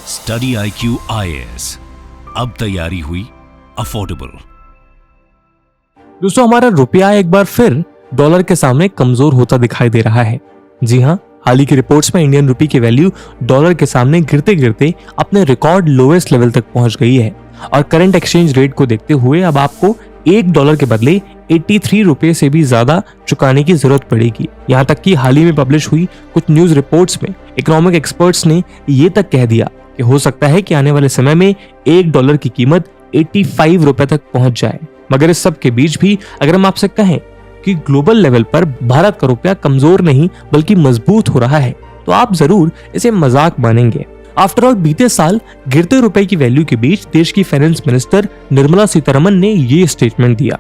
Study IQ IAS, अब तैयारी हुई अफोर्डेबल। दोस्तों, हमारा रुपया एक बार फिर डॉलर के सामने कमजोर होता दिखाई दे रहा है। जी हाँ, हाल ही की रिपोर्ट्स में इंडियन रुपये की वैल्यू डॉलर के सामने गिरते गिरते अपने रिकॉर्ड लोएस्ट लेवल तक पहुंच गई है और करंट एक्सचेंज रेट को देखते हुए अब आपको $1 के बदले 83 रुपए से भी ज्यादा चुकाने की जरूरत पड़ेगी। यहाँ तक कि हाल ही में पब्लिश हुई कुछ न्यूज रिपोर्ट्स में इकोनॉमिक एक्सपर्ट्स ने ये तक कह दिया कि हो सकता है कि आने वाले समय में $1 की कीमत 85 रुपए तक पहुंच जाए। मगर इस सब के बीच भी अगर हम आपसे कहें कि ग्लोबल लेवल पर भारत का रुपया कमजोर नहीं बल्कि मजबूत हो रहा है, तो आप जरूर इसे मजाक मानेंगे। आफ्टर ऑल, बीते साल गिरते रुपए की वैल्यू के बीच देश की फाइनेंस मिनिस्टर निर्मला सीतारमन ने ये स्टेटमेंट दिया।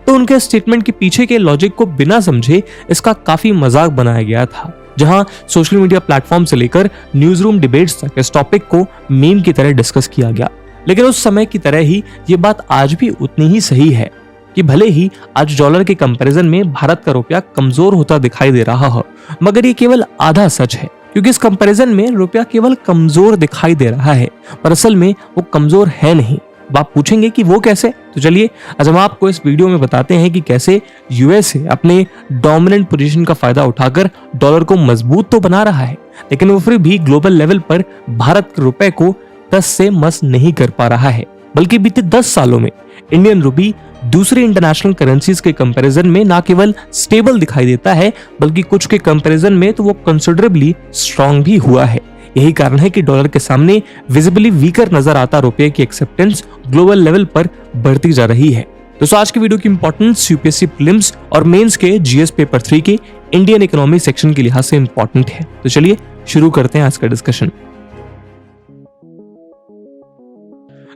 तो उनके स्टेटमेंट के पीछे के लॉजिक को बिना समझे इसका काफी मजाक बनाया गया था, जहां सोशल मीडिया प्लेटफॉर्म से लेकर न्यूज रूम डिबेट्स तक इस टॉपिक को मीम की तरह डिस्कस किया गया। लेकिन उस समय की तरह ही ये बात आज भी उतनी ही सही है कि भले ही आज डॉलर के कंपैरिजन में भारत का रुपया कमजोर होता दिखाई दे रहा हो, मगर ये केवल आधा सच है, क्योंकि इस कंपैरिजन में रुपया केवल कमजोर दिखाई दे रहा है पर असल में वो कमजोर है नहीं। अब आप पूछेंगे कि वो कैसे, तो चलिए आज हम आपको इस वीडियो में बताते हैं कि कैसे यूएसए अपने डोमिनेंट पोजीशन का फायदा उठाकर डॉलर को मजबूत तो बना रहा है, लेकिन वो फिर भी ग्लोबल लेवल पर भारत के रुपए को टस से मस नहीं कर पा रहा है। बल्कि बीते 10 सालों में इंडियन रुपी दूसरे इंटरनेशनल करेंसीज के कंपैरिजन में ना केवल स्टेबल दिखाई देता है बल्कि कुछ के कंपैरिजन में तो वो कंसिडरेबली स्ट्रांग भी हुआ है। यही कारण है कि डॉलर के सामने विजिबली वीकर नजर आता रुपये की एक्सेप्टेंस ग्लोबल लेवल पर बढ़ती जा रही है। दोस्तों, आज की वीडियो की इंपॉर्टेंस यूपीएससी प्रीलिम्स और मेंस के जीएस पेपर 3 के इंडियन इकोनॉमी सेक्शन के लिहाज से इंपॉर्टेंट है। तो चलिए शुरू करते हैं आज का डिस्कशन।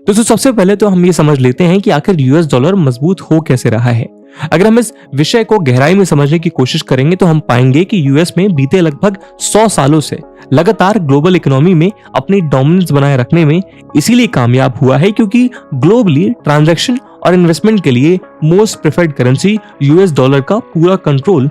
दोस्तों, सबसे पहले तो हम ये समझ लेते हैं कि आखिर यूएस डॉलर मजबूत हो कैसे रहा है। अगर हम इस विषय को गहराई में समझने की कोशिश करेंगे तो हम पाएंगे कि यूएस में बीते लगभग 100 सालों से लगातार ग्लोबल इकोनॉमी में अपनी डोमिनेंस बनाए रखने में इसीलिए कामयाब हुआ है क्योंकि ग्लोबली ट्रांजैक्शन और इन्वेस्टमेंट के लिए most preferred currency US dollar का पूरा कंट्रोल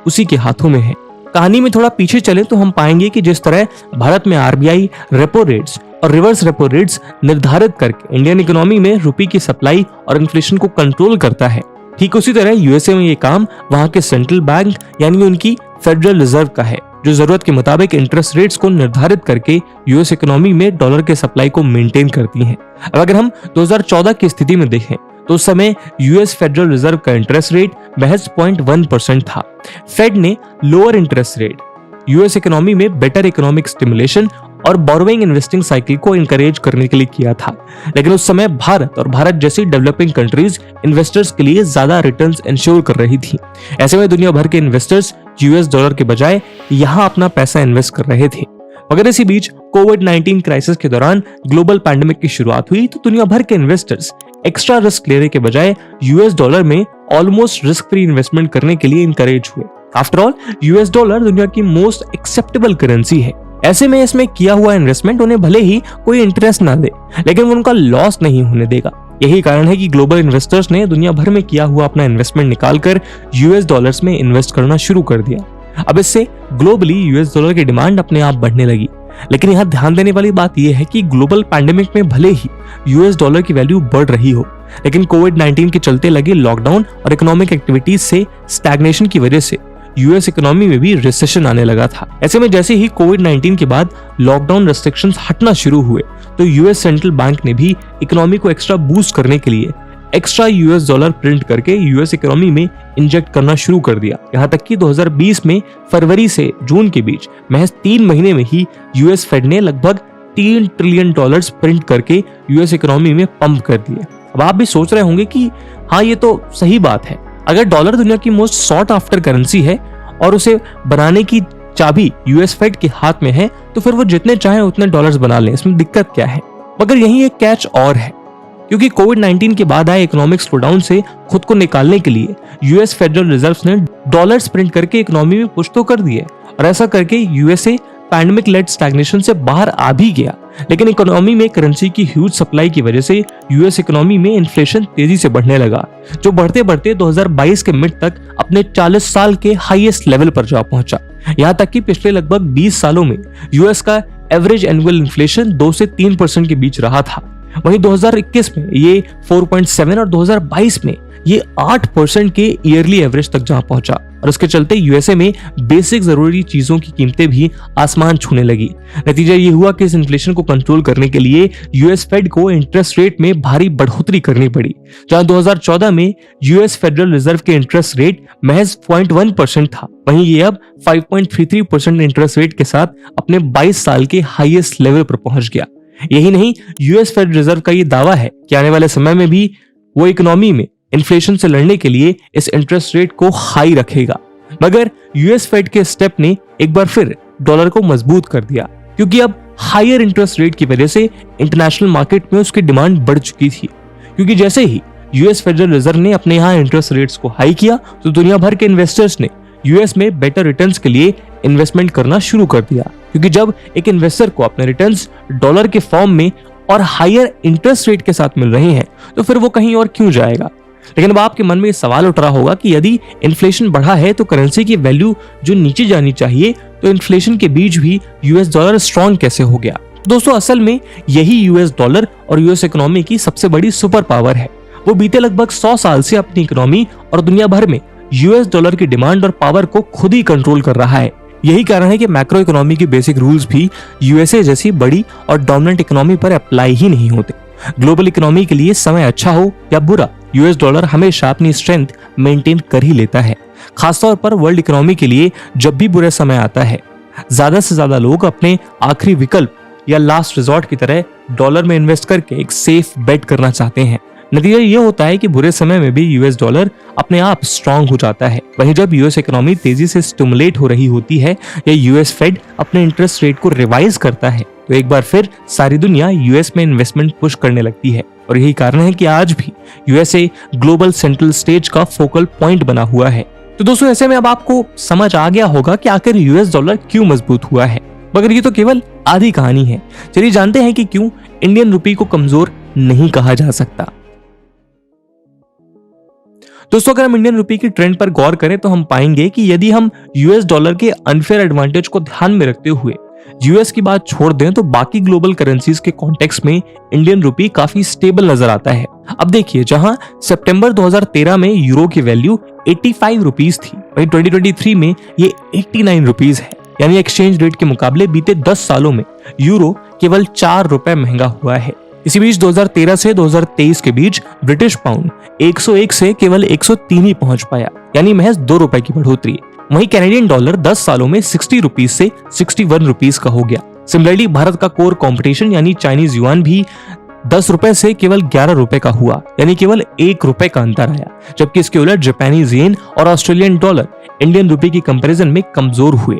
उसी के हाथों में है। कहानी में थोड़ा पीछे चले तो हम पाएंगे कि जिस तरह भारत में आरबीआई रेपो रेट्स और रिवर्स रेपो रेट्स निर्धारित करके इंडियन इकोनॉमी में रुपये की सप्लाई और इन्फ्लेशन को कंट्रोल करता है, ठीक उसी तरह यूएसए में ये काम वहां के सेंट्रल बैंक यानी उनकी फेडरल रिजर्व का है, जो जरूरत के मुताबिक इंटरेस्ट रेट्स को निर्धारित करके यूएस इकोनॉमी में डॉलर के सप्लाई को मेंटेन करती है। अब अगर हम 2014 की स्थिति में देखें तो उस समय यूएस फेडरल रिजर्व का इंटरेस्ट रेट महज 0.1% था। फेड ने lower interest rate US economy में बेटर इकोनॉमिक स्टिमुलेशन और बोरोइंग इन्वेस्टिंग साइकिल को इंकरेज करने के लिए किया था, लेकिन उस समय भारत और भारत जैसी डेवलपिंग कंट्रीज इन्वेस्टर्स के लिए ज्यादा रिटर्न्स इंश्योर कर रही थी। ऐसे में दुनिया भर के इन्वेस्टर्स यूएस डॉलर के बजाय यहाँ अपना पैसा इन्वेस्ट कर रहे थे। मगर इसी बीच कोविड-19 क्राइसिस के दौरान ग्लोबल पैंडेमिक की शुरुआत हुई तो दुनिया भर के इन्वेस्टर्स एक्स्ट्रा रिस्क लेने के बजाय यूएस डॉलर में ऑलमोस्ट रिस्क फ्री इन्वेस्टमेंट करने के लिए इंकरेज हुए। आफ्टर ऑल, यूएस डॉलर दुनिया की मोस्ट एक्सेप्टेबल करेंसी है। ऐसे में इसमें किया हुआ इन्वेस्टमेंट उन्हें भले ही कोई इंटरेस्ट ना दे, लेकिन उनका लॉस नहीं होने देगा। यही कारण है कि ग्लोबल इन्वेस्टर्स ने दुनिया भर में किया हुआ अपना इन्वेस्टमेंट निकालकर यूएस डॉलर्स में इन्वेस्ट करना शुरू कर दिया। अब इससे ग्लोबली यूएस डॉलर की डिमांड अपने आप बढ़ने लगी। लेकिन यहाँ ध्यान देने वाली बात यह है कि ग्लोबल पैंडेमिक में भले ही यूएस डॉलर की वैल्यू बढ़ रही हो, लेकिन कोविड-19 के चलते लगे लॉकडाउन और इकोनॉमिक एक्टिविटीज से स्टैग्नेशन की वजह से यूएस इकोनॉमी में भी रिसेशन आने लगा था। ऐसे में जैसे ही कोविड-19 के बाद लॉकडाउन रेस्ट्रिक्शंस हटना शुरू हुए तो यूएस सेंट्रल बैंक ने भी इकोनॉमी को एक्स्ट्रा बूस्ट करने के लिए एक्स्ट्रा यूएस डॉलर प्रिंट करके यूएस इकोनॉमी में इंजेक्ट करना शुरू कर दिया। यहाँ तक कि 2020 में फरवरी से जून के बीच महज 3 महीने में ही यूएस फेड ने लगभग $3 ट्रिलियन प्रिंट करके यूएस इकोनॉमी में पंप कर दिए। अब आप भी सोच रहे होंगे कि हाँ, ये तो सही बात है। अगर डॉलर दुनिया की मोस्ट सॉट आफ्टर करेंसी है और उसे बनाने की चाबी यूएस फेड के हाथ में है तो फिर वो जितने चाहे उतने डॉलर्स बना लें, इसमें दिक्कत क्या है। मगर यही एक कैच और है, क्योंकि कोविड-19 के बाद आए इकोनॉमिक स्लोडाउन से खुद को निकालने के लिए यूएस फेडरल रिजर्व ने डॉलर्स प्रिंट करके इकोनॉमी में पुश तो कर दिए और ऐसा करके यूएसए पैंडेमिक लेड स्टैग्नेशन से बाहर आ भी गया, लेकिन इकोनॉमी में करेंसी की ह्यूज सप्लाई की वजह से यूएस इकोनॉमी में इन्फ्लेशन तेजी से बढ़ने लगा, जो बढ़ते बढ़ते 2022 के मिड तक अपने 40 साल के हाईएस्ट लेवल पर जा पहुंचा। यहाँ तक कि पिछले लगभग 20 सालों में यूएस का एवरेज एनुअल इन्फ्लेशन 2 से 3% के बीच रहा था। वहीं 2021 में ये 4.7 और 2022 में ये 8% के ईयरली एवरेज तक जा पहुंचा और उसके चलते यूएसए में बेसिक जरूरी चीजों की कीमतें भी आसमान छूने लगी। नतीजा ये हुआ कि इस इन्फ्लेशन को कंट्रोल करने के लिए यूएस फेड को इंटरेस्ट रेट में भारी बढ़ोतरी करनी पड़ी। जहां 2014 में यूएस फेडरल रिजर्व के इंटरेस्ट रेट महज 0.1% था, वहीं ये अब 5.33% इंटरेस्ट रेट के साथ अपने 22 साल के हाईएस्ट लेवल पर पहुंच गया। यही नहीं, यूएस फेडरल रिजर्व का ये दावा है कि आने वाले समय में भी वो इकोनॉमी में इन्फ्लेशन से लड़ने के लिए इस इंटरेस्ट रेट को हाई रखेगा। मगर यूएस फेड के स्टेप ने एक बार फिर डॉलर को मजबूत कर दिया, क्योंकि अब हायर इंटरेस्ट रेट की वजह से इंटरनेशनल मार्केट में उसकी डिमांड बढ़ चुकी थी। क्योंकि जैसे ही यूएस फेडरल रिजर्व ने अपने यहाँ इंटरेस्ट रेट्स को हाई किया तो दुनिया भर के इन्वेस्टर्स ने यूएस में बेटर रिटर्न्स के लिए इन्वेस्टमेंट करना शुरू कर दिया। क्योंकि जब एक इन्वेस्टर को अपने रिटर्न्स डॉलर के फॉर्म में और हायर इंटरेस्ट रेट के साथ मिल रहे हैं तो फिर वो कहीं और क्यों जाएगा। लेकिन अब आपके मन में सवाल उठ रहा होगा कि यदि इन्फ्लेशन बढ़ा है तो करेंसी की वैल्यू जो नीचे जानी चाहिए, तो इन्फ्लेशन के बीच भी यूएस डॉलर स्ट्रॉन्ग कैसे हो गया। दोस्तों, असल में यही यूएस डॉलर और यूएस इकोनॉमी की सबसे बड़ी सुपर पावर है। वो बीते लगभग 100 साल से अपनी इकोनॉमी और दुनिया भर में यूएस डॉलर की डिमांड और पावर को खुद ही कंट्रोल कर रहा है। यही कारण है कि मैक्रो इकोनॉमी के बेसिक रूल्स भी यूएसए जैसी बड़ी और डोमिनेंट इकोनॉमी पर अप्लाई ही नहीं होते। ग्लोबल इकोनॉमी के लिए समय अच्छा हो या बुरा, यूएस डॉलर हमेशा अपनी स्ट्रेंथ मेंटेन कर ही लेता है। खासतौर पर वर्ल्ड इकोनॉमी के लिए जब भी बुरा समय आता है, ज्यादा से ज्यादा लोग अपने आखिरी विकल्प या लास्ट रिजॉर्ट की तरह डॉलर में इन्वेस्ट करके एक सेफ बेट करना चाहते हैं। नतीजा ये होता है कि बुरे समय में भी यूएस डॉलर अपने आप स्ट्रांग हो जाता है। वहीं जब यूएस इकोनॉमी तेजी से स्टिमुलेट हो रही होती है या यूएस फेड अपने इंटरेस्ट रेट को रिवाइज करता है तो एक बार फिर सारी दुनिया यूएस में इन्वेस्टमेंट पुश करने लगती है। और यही कारण है कि आज भी यूएसए ग्लोबल सेंट्रल स्टेज का फोकल पॉइंट बना हुआ है। तो दोस्तों, ऐसे में अब आपको समझ आ गया होगा कि आखिर यूएस डॉलर क्यों मजबूत हुआ है, मगर ये तो केवल आधी कहानी है। चलिए जानते हैं कि क्यों इंडियन रुपये को कमजोर नहीं कहा जा सकता। दोस्तों, अगर हम इंडियन रुपये की ट्रेंड पर गौर करें तो हम पाएंगे कि यदि हम यूएस डॉलर के अनफेयर एडवांटेज को ध्यान में रखते हुए यूएस की बात छोड़ दें तो बाकी ग्लोबल करेंसीज के कॉन्टेक्स्ट में इंडियन रुपये काफी स्टेबल नजर आता है। अब देखिए, जहां सितंबर 2013 में यूरो की वैल्यू 85 रुपीस थी, वहीं 2023 में ये 89 रुपीस है। यानी एक्सचेंज रेट के मुकाबले बीते 10 सालों में यूरो केवल 4 रुपए महंगा हुआ है। इसी बीच 2013 से 2023 के बीच ब्रिटिश पाउंड 101 से केवल 103 ही पहुंच पाया, यानी महज 2 रुपए की बढ़ोतरी। वहीं कैनेडियन डॉलर 10 सालों में 60 रुपीस से 61 रुपीस का हो गया। सिमिलरली भारत का कोर कंपटीशन यानी चाइनीज युआन भी 10 रुपए से केवल 11 रुपए का हुआ, यानी केवल 1 रुपए का अंतर आया। जबकि इसके उलट जापानीज येन और ऑस्ट्रेलियन डॉलर इंडियन रुपये की कंपैरिजन में कमजोर हुए।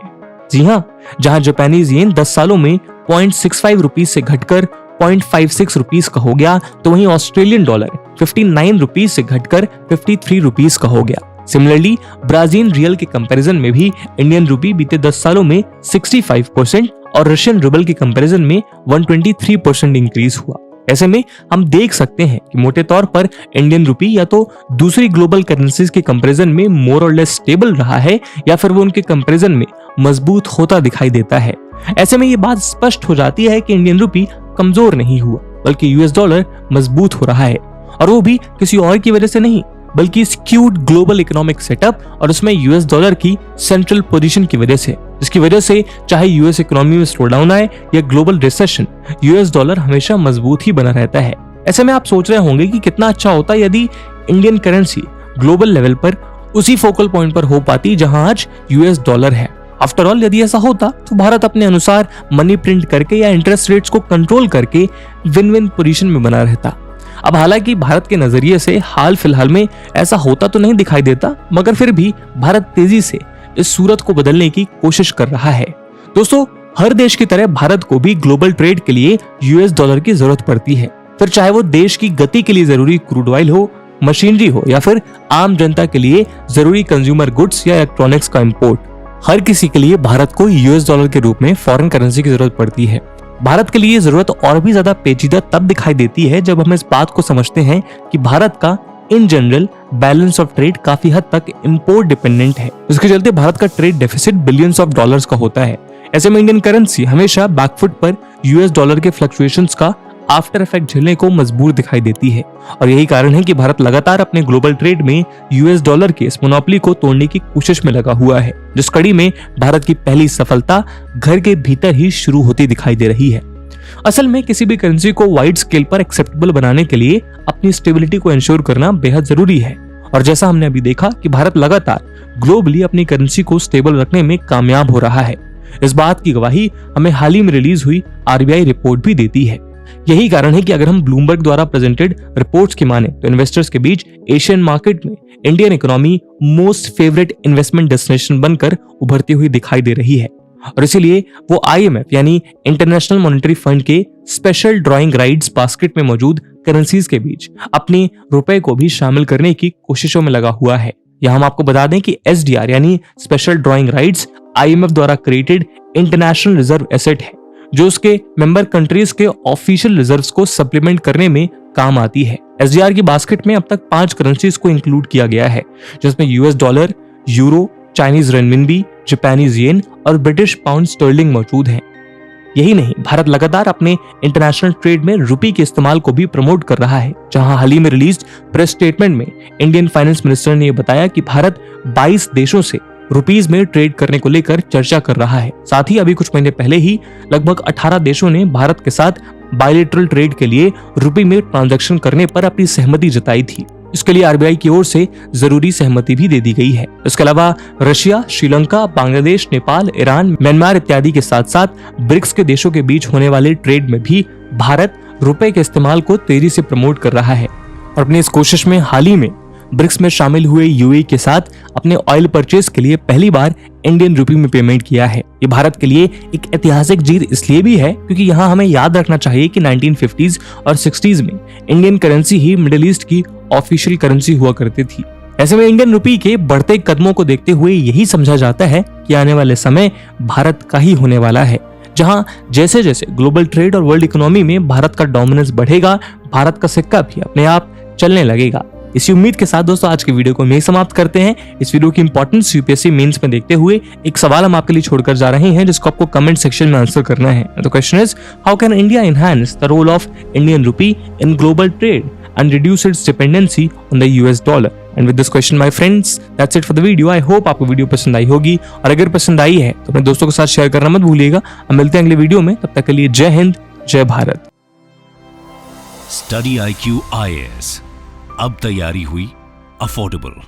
जी हाँ, जहां जापानीज येन 10 सालों में 0.65 रुपीस से घटकर 0.56 रुपीस का हो गया, तो वहीं ऑस्ट्रेलियन डॉलर 59 रुपीस से घटकर 53 रुपीस का हो गया। सिमिलरली ब्राजील रियल के कंपैरिजन में भी इंडियन रुपये बीते 10 सालों में 65% और रशियन रूबल के कंपैरिजन में 123% इंक्रीज हुआ। ऐसे में हम देख सकते हैं कि मोटे तौर पर इंडियन रुपये या तो दूसरी ग्लोबल करेंसीज के कंपैरिजन में मोर और लेस स्टेबल रहा है या फिर वो उनके कंपैरिजन में मजबूत होता दिखाई देता है। ऐसे में ये बात स्पष्ट हो जाती है कि इंडियन रुपये कमजोर नहीं हुआ, बल्कि यूएस डॉलर मजबूत हो रहा है, और वो भी किसी और की वजह से नहीं, बल्कि स्क्यूड ग्लोबल इकोनॉमिक सेटअप और उसमें यूएस डॉलर की सेंट्रल पोजीशन की वजह से, जिसकी वजह से चाहे यूएस इकोनॉमी में स्लो डाउन आए या ग्लोबल रिसेशन, यूएस डॉलर हमेशा मजबूत ही बना रहता है। ऐसे में आप सोच रहे होंगे कि कितना अच्छा होता यदि इंडियन करेंसी ग्लोबल लेवल पर उसी फोकल पॉइंट पर हो पाती जहां आज यूएस डॉलर है। आफ्टर ऑल, यदि ऐसा होता तो भारत अपने अनुसार मनी प्रिंट करके या इंटरेस्ट रेट्स को कंट्रोल करके विन विन पोजीशन में बना रहता। अब हालांकि भारत के नजरिए से हाल फिलहाल में ऐसा होता तो नहीं दिखाई देता, मगर फिर भी भारत तेजी से इस सूरत को बदलने की कोशिश कर रहा है। दोस्तों, हर देश की तरह भारत को भी ग्लोबल ट्रेड के लिए यूएस डॉलर की जरूरत पड़ती है, फिर चाहे वो देश की गति के लिए जरूरी क्रूड ऑयल हो, मशीनरी हो या फिर आम जनता के लिए जरूरी कंज्यूमर गुड्स या इलेक्ट्रॉनिक्स का इंपोर्ट। हर किसी के लिए भारत को यूएस डॉलर के रूप में फॉरेन करेंसी की जरूरत पड़ती है। भारत के लिए जरूरत और भी ज्यादा पेचीदा तब दिखाई देती है जब हम इस बात को समझते हैं कि भारत का in general balance of trade काफी हद तक इंपोर्ट डिपेंडेंट है। इसके चलते भारत का trade deficit billions of dollars का होता है। ऐसे में इंडियन करेंसी हमेशा बैकफुट पर यूएस डॉलर के फ्लक्चुएशंस का आफ्टर इफेक्ट झेलने को मजबूर दिखाई देती है और यही कारण है कि भारत लगातार अपने ग्लोबल ट्रेड में यूएस डॉलर के इस मोनोपोली को तोड़ने की कोशिश में लगा हुआ है, जिस कड़ी में भारत की पहली सफलता घर के भीतर ही शुरू होती दिखाई दे रही है। असल में किसी भी करेंसी को वाइड स्केल पर एक्सेप्टेबल बनाने के लिए अपनी स्टेबिलिटी को इंश्योर करना बेहद जरूरी है और जैसा हमने अभी देखा कि भारत लगातार ग्लोबली अपनी करेंसी को स्टेबल रखने में कामयाब हो रहा है। इस बात की गवाही हमें हाल ही में रिलीज हुई आरबीआई रिपोर्ट भी देती है। यही कारण है कि अगर हम ब्लूमबर्ग द्वारा प्रेजेंटेड रिपोर्ट्स की माने तो इन्वेस्टर्स के बीच एशियन मार्केट में Indian economy most favourite investment destination बनकर उभरती हुई दिखाई दे रही है और इसीलिए वो आईएमएफ यानी इंटरनेशनल मॉनेटरी फंड के स्पेशल ड्राइंग राइट्स बास्केट में मौजूद करेंसीज के बीच अपने रुपए को भी शामिल करने की कोशिशों में लगा हुआ है। यहाँ हम आपको बता दें कि एसडीआर यानी स्पेशल ड्राइंग राइट्स आईएमएफ द्वारा क्रिएटेड इंटरनेशनल रिजर्व एसेट है जो उसके मेंबर कंट्रीज के ऑफिशियल रिजर्व्स को सप्लीमेंट करने में काम आती है। एसडीआर की बास्केट में अब तक 5 करेंसीज को इंक्लूड किया गया है जिसमें US dollar, euro, Chinese renminbi, Japanese yen और ब्रिटिश पाउंड स्टर्लिंग मौजूद हैं। यही नहीं, भारत लगातार अपने इंटरनेशनल ट्रेड में रुपये के इस्तेमाल को भी प्रमोट कर रहा है, जहां हाल ही में रिलीज प्रेस स्टेटमेंट में इंडियन फाइनेंस मिनिस्टर ने यह बताया कि भारत 22 देशों से रुपीस में ट्रेड करने को लेकर चर्चा कर रहा है। साथ ही अभी कुछ महीने पहले ही लगभग 18 देशों ने भारत के साथ बायलैटरल ट्रेड के लिए रुपये में ट्रांजैक्शन करने पर अपनी सहमति जताई थी। इसके लिए आरबीआई की ओर से जरूरी सहमति भी दे दी गई है। इसके अलावा Russia, Sri Lanka, Bangladesh, Nepal, Iran, Myanmar इत्यादि के साथ साथ ब्रिक्स के देशों के बीच होने वाले ट्रेड में भी भारत रुपए के इस्तेमाल को तेजी से प्रमोट कर रहा है और अपनी इस कोशिश में हाल ही में ब्रिक्स में शामिल हुए यूएई के साथ अपने ऑयल परचेज के लिए पहली बार इंडियन रुपये में पेमेंट किया है। ये भारत के लिए एक ऐतिहासिक जीत इसलिए भी है क्योंकि यहाँ हमें याद रखना चाहिए कि 1950s और 60s में इंडियन करेंसी ही मिडिल ईस्ट की ऑफिशियल करेंसी हुआ करती थी। ऐसे में इंडियन रुपये के बढ़ते कदमों को देखते हुए यही समझा जाता है कि आने वाले समय भारत का ही होने वाला है, जहां जैसे जैसे ग्लोबल ट्रेड और वर्ल्ड इकोनॉमी में भारत का डोमिनेंस बढ़ेगा, भारत का सिक्का भी अपने आप चलने लगेगा। इसी उम्मीद के साथ दोस्तों आज की वीडियो को यहीं समाप्त करते हैं। इस वीडियो की इंपॉर्टेंस यूपीएससी मेंस में देखते हुए एक सवाल हम आपके लिए छोड़कर जा रहे हैं जिसको आपको कमेंट सेक्शन में आंसर करना है। The question is, how can India enhance the role of Indian rupee in global trade and reduce its dependency on the US dollar? And with this question my friends, that's it for the video. I hope आपको video पसंद आई होगी और अगर पसंद आई है तो अपने दोस्तों के साथ शेयर करना मत भूलिएगा। हम मिलते हैं अगले वीडियो में, तब तक के लिए जय हिंद, जय भारत। स्टडी IQ IAS, अब तैयारी हुई अफोर्डेबल।